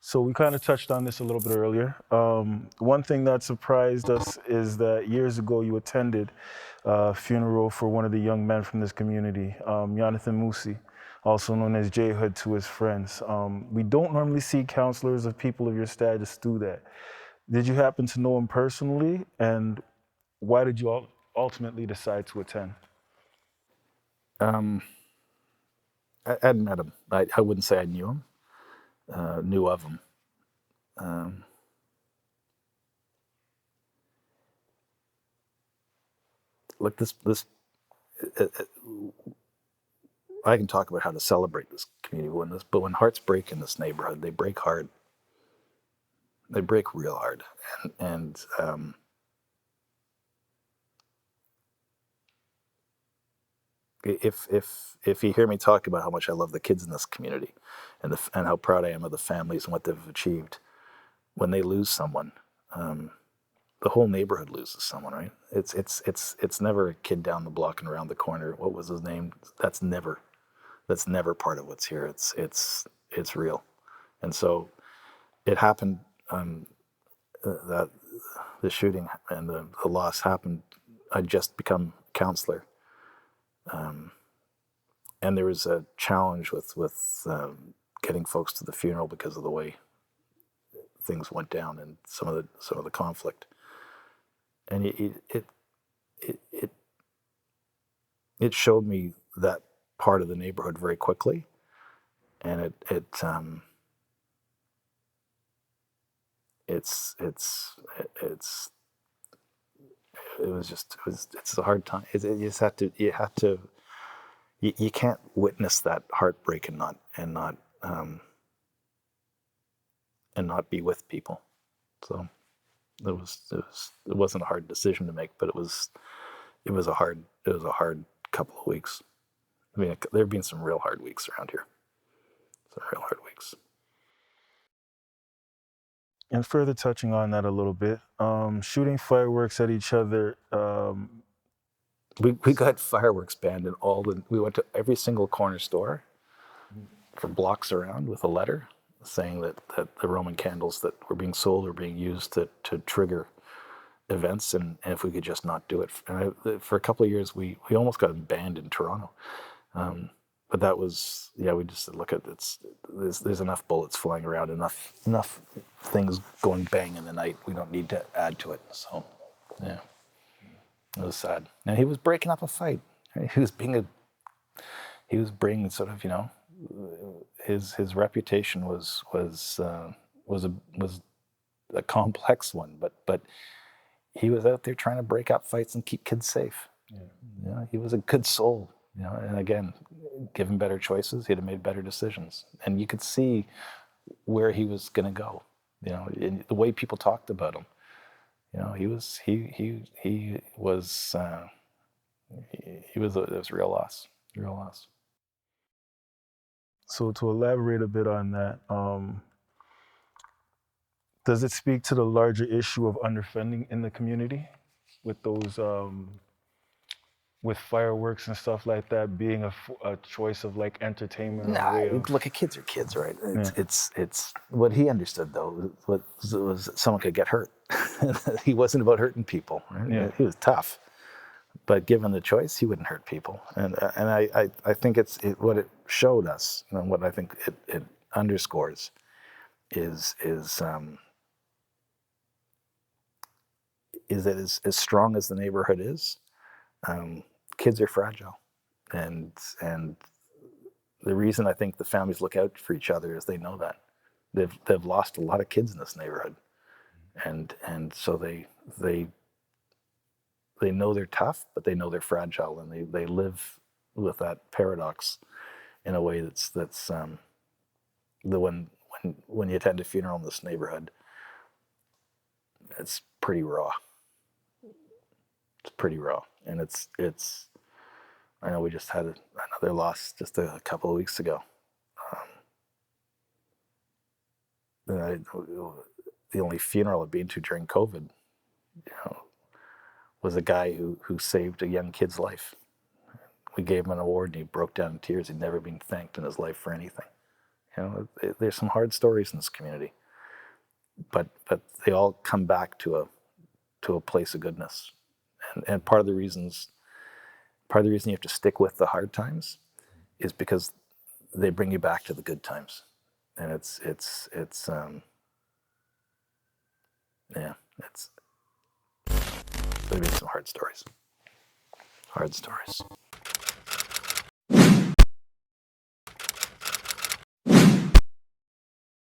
So we kind of touched on this a little bit earlier. One thing that surprised us is that years ago you attended a funeral for one of the young men from this community, Yonathan Musse, also known as J Hood to his friends. We don't normally see counselors of people of your status do that. Did you happen to know him personally, and why did you ultimately decide to attend? Um, I hadn't met him. I wouldn't say I knew him, knew of him. Um, look, uh, uh, I can talk about how to celebrate this community but when hearts break in this neighborhood, they break hard. They break real hard, and if you hear me talk about how much I love the kids in this community, and how proud I am of the families and what they've achieved, when they lose someone, the whole neighborhood loses someone, right? It's never a kid down the block and around the corner. What was his name? That's never part of what's here. It's real, and so it happened. That the shooting and the loss happened. I'd just become counselor, and there was a challenge with getting folks to the funeral because of the way things went down and some of the conflict. And it it showed me that part of the neighborhood very quickly, and it's it's a hard time. You just have to you can't witness that heartbreak and not be with people. So it wasn't a hard decision to make, but it was a hard couple of weeks. I mean, there have been some real hard weeks around here. Some real hard weeks. And further touching on that a little bit, shooting fireworks at each other. We got fireworks banned in we went to every single corner store for blocks around with a letter saying that the Roman candles that were being sold were being used to trigger events, and if we could just not do it. And for a couple of years, we almost got them banned in Toronto. But that was, we just said, look at there's enough bullets flying around, enough things going bang in the night. We don't need to add to it. So, yeah, it was sad. And he was breaking up a fight. He was bringing sort of, his reputation was a complex one, but he was out there trying to break up fights and keep kids safe. Yeah. He was a good soul. And again, given better choices, he'd have made better decisions. And you could see where he was going to go. In the way people talked about him. He was it was a real loss. Real loss. So to elaborate a bit on that, does it speak to the larger issue of underfunding in the community with those with fireworks and stuff like that being a choice of like entertainment or a Nah, way of look, kids are kids, right? It's what he understood though was someone could get hurt. He wasn't about hurting people. Right? Yeah. He was tough, but given the choice, he wouldn't hurt people. And I think what it showed us, and what I think it underscores, is that as strong as the neighborhood is, kids are fragile, and the reason I think the families look out for each other is they know that they've lost a lot of kids in this neighborhood, and so they know they're tough, but they know they're fragile, and they live with that paradox in a way that's the when you attend a funeral in this neighborhood, it's pretty raw. It's pretty raw, and it's. I know we just had another loss just a couple of weeks ago. The only funeral I've been to during COVID, was a guy who saved a young kid's life. We gave him an award, and he broke down in tears. He'd never been thanked in his life for anything, You know, there's some hard stories in this community, but they all come back to a place of goodness. And part of the reason you have to stick with the hard times is because they bring you back to the good times. And it's there've been some hard stories. Hard stories.